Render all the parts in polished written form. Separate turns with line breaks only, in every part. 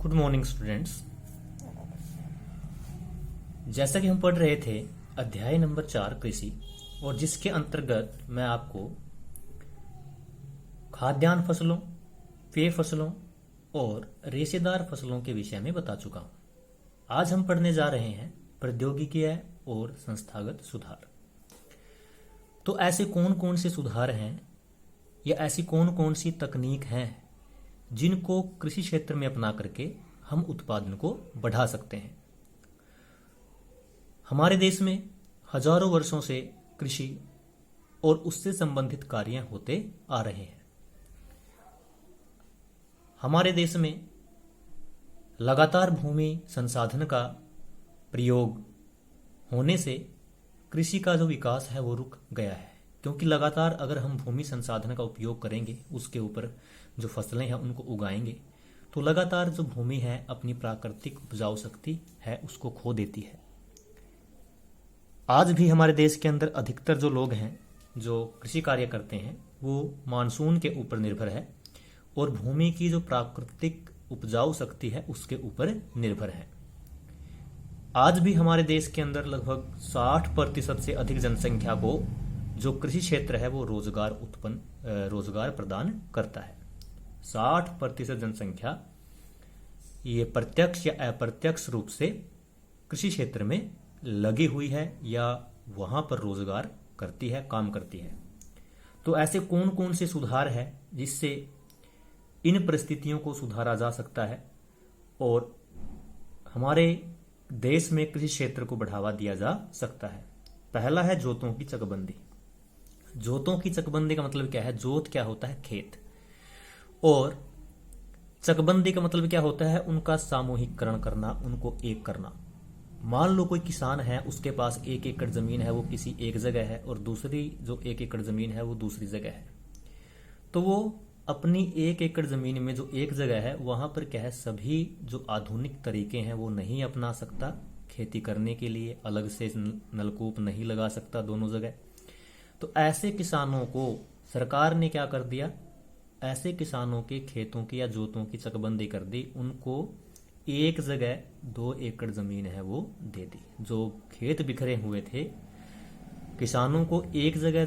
Good morning students. जैसा कि हम पढ़ रहे थे अध्याय नंबर 4 कृषि, और जिसके अंतर्गत मैं आपको खाद्यान्न फसलों, पेय फसलों और रेशेदार फसलों के विषय में बता चुका हूं। आज हम पढ़ने जा रहे हैं प्रौद्योगिकीय और संस्थागत सुधार। तो ऐसे कौन कौन से सुधार हैं या ऐसी कौन कौन सी तकनीक हैं जिनको कृषि क्षेत्र में अपना करके हम उत्पादन को बढ़ा सकते हैं। हमारे देश में हजारों वर्षों से कृषि और उससे संबंधित कार्य होते आ रहे हैं। हमारे देश में लगातार भूमि संसाधन का प्रयोग होने से कृषि का जो विकास है वो रुक गया है, क्योंकि लगातार अगर हम भूमि संसाधन का उपयोग करेंगे, उसके ऊपर जो फसलें हैं उनको उगाएंगे, तो लगातार जो भूमि है अपनी प्राकृतिक उपजाऊ शक्ति है उसको खो देती है। आज भी हमारे देश के अंदर अधिकतर जो लोग हैं जो कृषि कार्य करते हैं वो मानसून के ऊपर निर्भर है और भूमि की जो प्राकृतिक उपजाऊ शक्ति है उसके ऊपर निर्भर है। आज भी हमारे देश के अंदर लगभग 60% से अधिक जनसंख्या को जो कृषि क्षेत्र है वो रोजगार प्रदान करता है। 60% जनसंख्या ये प्रत्यक्ष या अप्रत्यक्ष रूप से कृषि क्षेत्र में लगी हुई है या वहां पर रोजगार करती है, काम करती है। तो ऐसे कौन कौन से सुधार है जिससे इन परिस्थितियों को सुधारा जा सकता है और हमारे देश में कृषि क्षेत्र को बढ़ावा दिया जा सकता है। पहला है जोतों की चकबंदी। जोतों की चकबंदी का मतलब क्या है? जोत क्या होता है? खेत। और चकबंदी का मतलब क्या होता है? उनका सामूहिकरण करना, उनको एक करना। मान लो कोई किसान है, उसके पास 1 एकड़ जमीन है, वो किसी एक जगह है और दूसरी जो 1 एकड़ जमीन है वो दूसरी जगह है। तो वो अपनी 1 एकड़ जमीन में जो एक जगह है वहां पर क्या है, सभी जो आधुनिक तरीके हैं वो नहीं अपना सकता। खेती करने के लिए अलग से नलकूप नहीं लगा सकता दोनों जगह। तो ऐसे किसानों को सरकार ने क्या कर दिया, ऐसे किसानों के खेतों की या जोतों की चकबंदी कर दी। उनको एक जगह 2 एकड़ जमीन है वो दे दी। जो खेत बिखरे हुए थे, किसानों को एक जगह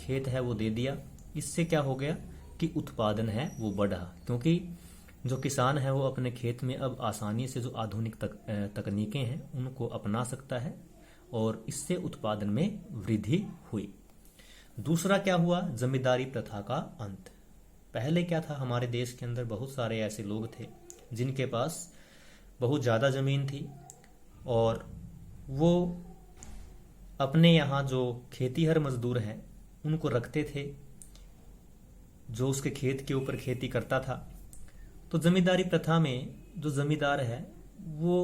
खेत है वो दे दिया। इससे क्या हो गया कि उत्पादन है वो बढ़ा, क्योंकि जो किसान है वो अपने खेत में अब आसानी से जो आधुनिक तकनीकें हैं उनको अपना सकता है और इससे उत्पादन में वृद्धि हुई। दूसरा क्या हुआ? जमींदारी प्रथा का अंत। पहले क्या था, हमारे देश के अंदर बहुत सारे ऐसे लोग थे जिनके पास बहुत ज़्यादा ज़मीन थी और वो अपने यहाँ जो खेतीहर मजदूर हैं उनको रखते थे जो उसके खेत के ऊपर खेती करता था। तो जमींदारी प्रथा में जो जमींदार है वो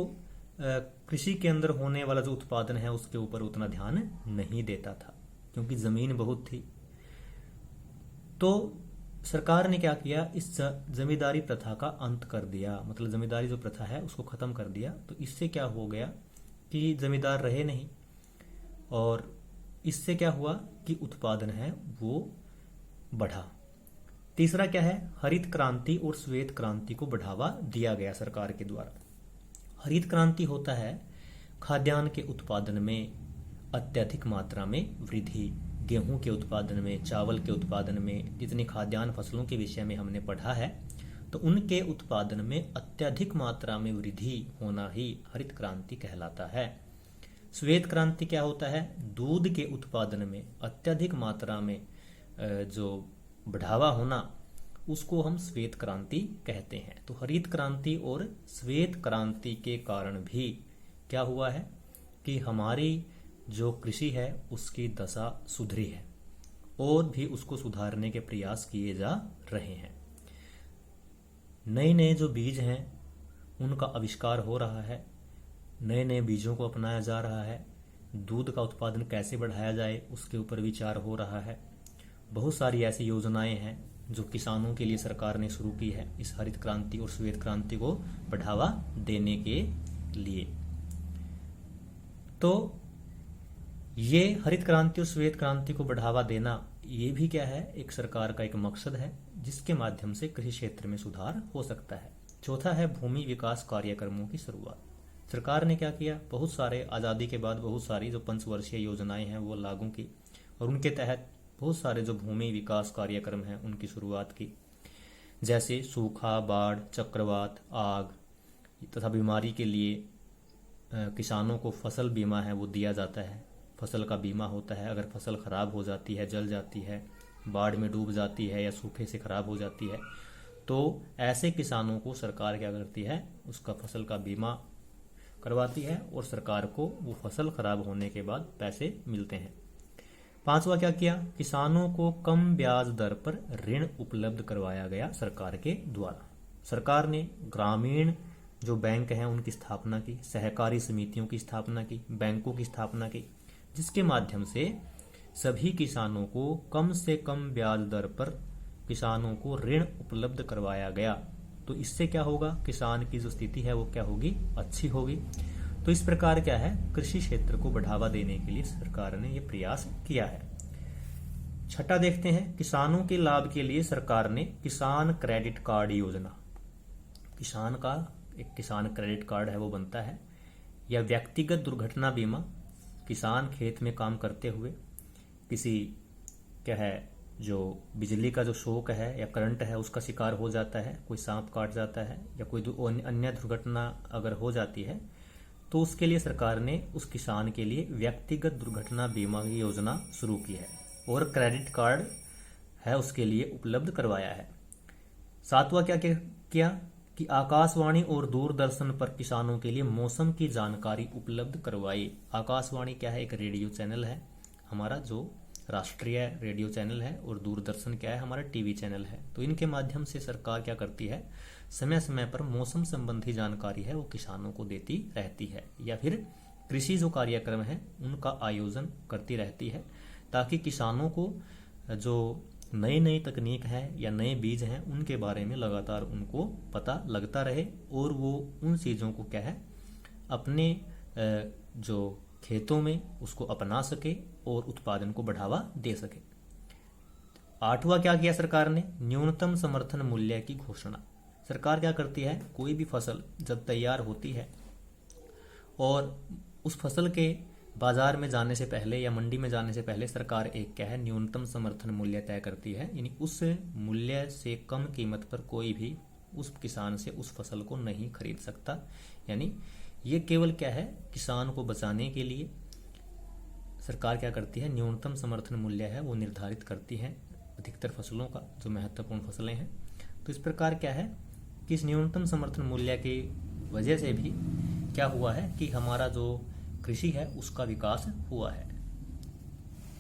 कृषि के अंदर होने वाला जो उत्पादन है उसके ऊपर उतना ध्यान नहीं देता था, क्योंकि जमीन बहुत थी। तो सरकार ने क्या किया, इस जमींदारी प्रथा का अंत कर दिया, मतलब जमींदारी जो प्रथा है उसको खत्म कर दिया। तो इससे क्या हो गया कि जमींदार रहे नहीं और इससे क्या हुआ कि उत्पादन है वो बढ़ा। तीसरा क्या है? हरित क्रांति और श्वेत क्रांति को बढ़ावा दिया गया सरकार के द्वारा। हरित क्रांति होता है खाद्यान्न के उत्पादन में अत्यधिक मात्रा में वृद्धि, गेहूं के उत्पादन में, चावल के उत्पादन में, जितनी खाद्यान्न फसलों के विषय में हमने पढ़ा है तो उनके उत्पादन में अत्यधिक मात्रा में वृद्धि होना ही हरित क्रांति कहलाता है। श्वेत क्रांति क्या होता है? दूध के उत्पादन में अत्यधिक मात्रा में जो बढ़ावा होना, उसको हम श्वेत क्रांति कहते हैं। तो हरित क्रांति और श्वेत क्रांति के कारण भी क्या हुआ है कि हमारी जो कृषि है उसकी दशा सुधरी है और भी उसको सुधारने के प्रयास किए जा रहे हैं। नए नए जो बीज हैं उनका आविष्कार हो रहा है, नए नए बीजों को अपनाया जा रहा है। दूध का उत्पादन कैसे बढ़ाया जाए उसके ऊपर विचार हो रहा है। बहुत सारी ऐसी योजनाएं हैं जो किसानों के लिए सरकार ने शुरू की है इस हरित क्रांति और श्वेत क्रांति को बढ़ावा देने के लिए। तो ये हरित क्रांति और श्वेत क्रांति को बढ़ावा देना, ये भी क्या है, एक सरकार का एक मकसद है जिसके माध्यम से कृषि क्षेत्र में सुधार हो सकता है। चौथा है भूमि विकास कार्यक्रमों की शुरुआत। सरकार ने क्या किया, बहुत सारे आज़ादी के बाद बहुत सारी जो पंचवर्षीय योजनाएं हैं वो लागू की और उनके तहत बहुत सारे जो भूमि विकास कार्यक्रम हैं उनकी शुरुआत की। जैसे सूखा, बाढ़, चक्रवात, आग तथा बीमारी के लिए किसानों को फसल बीमा है वो दिया जाता है। फसल का बीमा होता है, अगर फसल खराब हो जाती है, जल जाती है, बाढ़ में डूब जाती है या सूखे से खराब हो जाती है, तो ऐसे किसानों को सरकार क्या करती है, उसका फसल का बीमा करवाती है और सरकार को वो फसल खराब होने के बाद पैसे मिलते हैं। पांचवा क्या किया, किसानों को कम ब्याज दर पर ऋण उपलब्ध करवाया गया सरकार के द्वारा। सरकार ने ग्रामीण जो बैंक हैं उनकी स्थापना की, सहकारी समितियों की स्थापना की, बैंकों की स्थापना की, जिसके माध्यम से सभी किसानों को कम से कम ब्याज दर पर किसानों को ऋण उपलब्ध करवाया गया। तो इससे क्या होगा, किसान की जो स्थिति है वो क्या होगी, अच्छी होगी। तो इस प्रकार क्या है, कृषि क्षेत्र को बढ़ावा देने के लिए सरकार ने ये प्रयास किया है। छठा देखते हैं, किसानों के लाभ के लिए सरकार ने किसान क्रेडिट कार्ड योजना, किसान का एक किसान क्रेडिट कार्ड है वो बनता है, या व्यक्तिगत दुर्घटना बीमा, किसान खेत में काम करते हुए किसी क्या है जो बिजली का जो शॉक है या करंट है उसका शिकार हो जाता है, कोई सांप काट जाता है या कोई अन्य दुर्घटना अगर हो जाती है, तो उसके लिए सरकार ने उस किसान के लिए व्यक्तिगत दुर्घटना बीमा की योजना शुरू की है और क्रेडिट कार्ड है उसके लिए उपलब्ध करवाया है। सातवां क्या किया कि आकाशवाणी और दूरदर्शन पर किसानों के लिए मौसम की जानकारी उपलब्ध करवाई। आकाशवाणी क्या है, एक रेडियो चैनल है हमारा जो राष्ट्रीय रेडियो चैनल है, और दूरदर्शन क्या है, हमारा टीवी चैनल है। तो इनके माध्यम से सरकार क्या करती है, समय समय पर मौसम संबंधी जानकारी है वो किसानों को देती रहती है, या फिर कृषि जो कार्यक्रम है उनका आयोजन करती रहती है, ताकि किसानों को जो नई नई तकनीक है या नए बीज हैं उनके बारे में लगातार उनको पता लगता रहे और वो उन चीज़ों को क्या है अपने जो खेतों में उसको अपना सके और उत्पादन को बढ़ावा दे सके। आठवां क्या किया सरकार ने, न्यूनतम समर्थन मूल्य की घोषणा। सरकार क्या करती है, कोई भी फसल जब तैयार होती है और उस फसल के बाजार में जाने से पहले या मंडी में जाने से पहले सरकार एक क्या है न्यूनतम समर्थन मूल्य तय करती है, यानी उस मूल्य से कम कीमत पर कोई भी उस किसान से उस फसल को नहीं खरीद सकता। यानी ये केवल क्या है, किसान को बचाने के लिए सरकार क्या करती है, न्यूनतम समर्थन मूल्य है वो निर्धारित करती है अधिकतर फसलों का, जो महत्वपूर्ण फसलें हैं। तो इस प्रकार क्या है कि इस न्यूनतम समर्थन मूल्य की वजह से भी क्या हुआ है कि हमारा जो कृषि है उसका विकास हुआ है।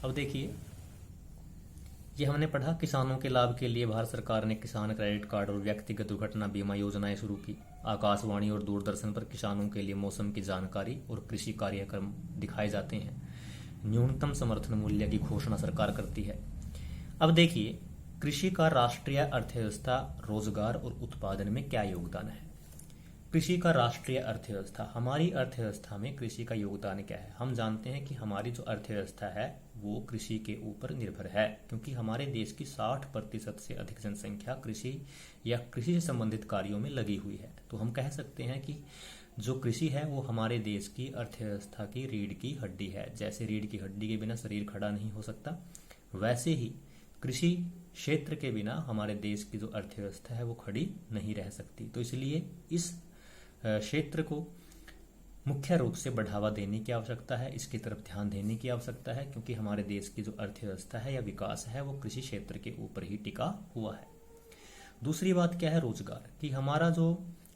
अब देखिए, ये हमने पढ़ा किसानों के लाभ के लिए भारत सरकार ने किसान क्रेडिट कार्ड और व्यक्तिगत दुर्घटना बीमा योजनाएं शुरू की। आकाशवाणी और दूरदर्शन पर किसानों के लिए मौसम की जानकारी और कृषि कार्यक्रम दिखाए जाते हैं। न्यूनतम समर्थन मूल्य की घोषणा सरकार करती है। अब देखिए, कृषि का राष्ट्रीय अर्थव्यवस्था, रोजगार और उत्पादन में क्या योगदान है। कृषि का राष्ट्रीय अर्थव्यवस्था, हमारी अर्थव्यवस्था में कृषि का योगदान क्या है। हम जानते हैं कि हमारी जो अर्थव्यवस्था है वो कृषि के ऊपर निर्भर है, क्योंकि हमारे देश की 60% से अधिक जनसंख्या कृषि या कृषि से संबंधित कार्यों में लगी हुई है। तो हम कह सकते हैं कि जो कृषि है वो हमारे देश की अर्थव्यवस्था की रीढ़ की हड्डी है। जैसे रीढ़ की हड्डी के बिना शरीर खड़ा नहीं हो सकता, वैसे ही कृषि क्षेत्र के बिना हमारे देश की जो अर्थव्यवस्था है वो खड़ी नहीं रह सकती। तो इसलिए इस क्षेत्र को मुख्य रूप से बढ़ावा देने की आवश्यकता है, इसकी तरफ ध्यान देने की आवश्यकता है, क्योंकि हमारे देश की जो अर्थव्यवस्था है या विकास है वो कृषि क्षेत्र के ऊपर ही टिका हुआ है। दूसरी बात क्या है, रोजगार, कि हमारा जो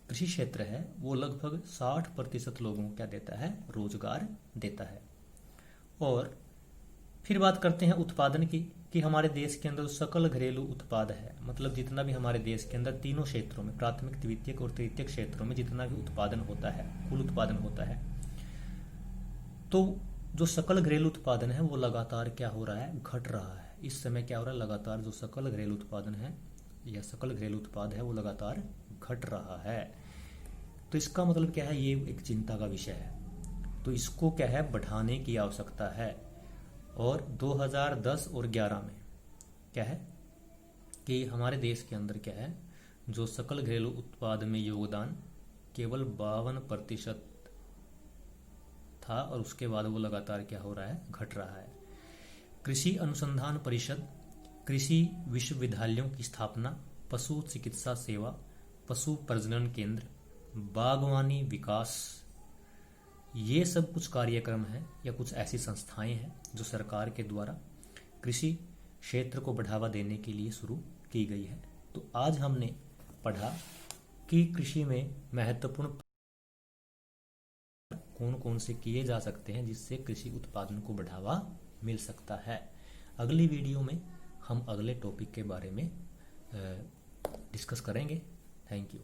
कृषि क्षेत्र है वो लगभग 60% लोगों को क्या देता है, रोजगार देता है। और फिर बात करते हैं उत्पादन की, कि हमारे देश के अंदर सकल घरेलू उत्पाद है, मतलब जितना भी हमारे देश के अंदर तीनों क्षेत्रों में, प्राथमिक, द्वितीयक और तृतीयक क्षेत्रों में जितना भी उत्पादन होता है, कुल उत्पादन होता है, तो जो सकल घरेलू उत्पादन है वो लगातार क्या हो रहा है, घट रहा है। इस समय क्या हो रहा है, लगातार जो सकल घरेलू उत्पादन है या सकल घरेलू उत्पाद है वो लगातार घट रहा है। तो इसका मतलब क्या है, ये एक चिंता का विषय है। तो इसको क्या है, बढ़ाने की आवश्यकता है। और 2010 और 11 में क्या है कि हमारे देश के अंदर क्या है, जो सकल घरेलू उत्पाद में योगदान केवल 52% था और उसके बाद वो लगातार क्या हो रहा है, घट रहा है। कृषि अनुसंधान परिषद, कृषि विश्वविद्यालयों की स्थापना, पशु चिकित्सा सेवा, पशु प्रजनन केंद्र, बागवानी विकास, ये सब कुछ कार्यक्रम हैं या कुछ ऐसी संस्थाएं हैं जो सरकार के द्वारा कृषि क्षेत्र को बढ़ावा देने के लिए शुरू की गई है। तो आज हमने पढ़ा कि कृषि में महत्वपूर्ण कौन कौन से किए जा सकते हैं जिससे कृषि उत्पादन को बढ़ावा मिल सकता है। अगली वीडियो में हम अगले टॉपिक के बारे में डिस्कस करेंगे। Thank you.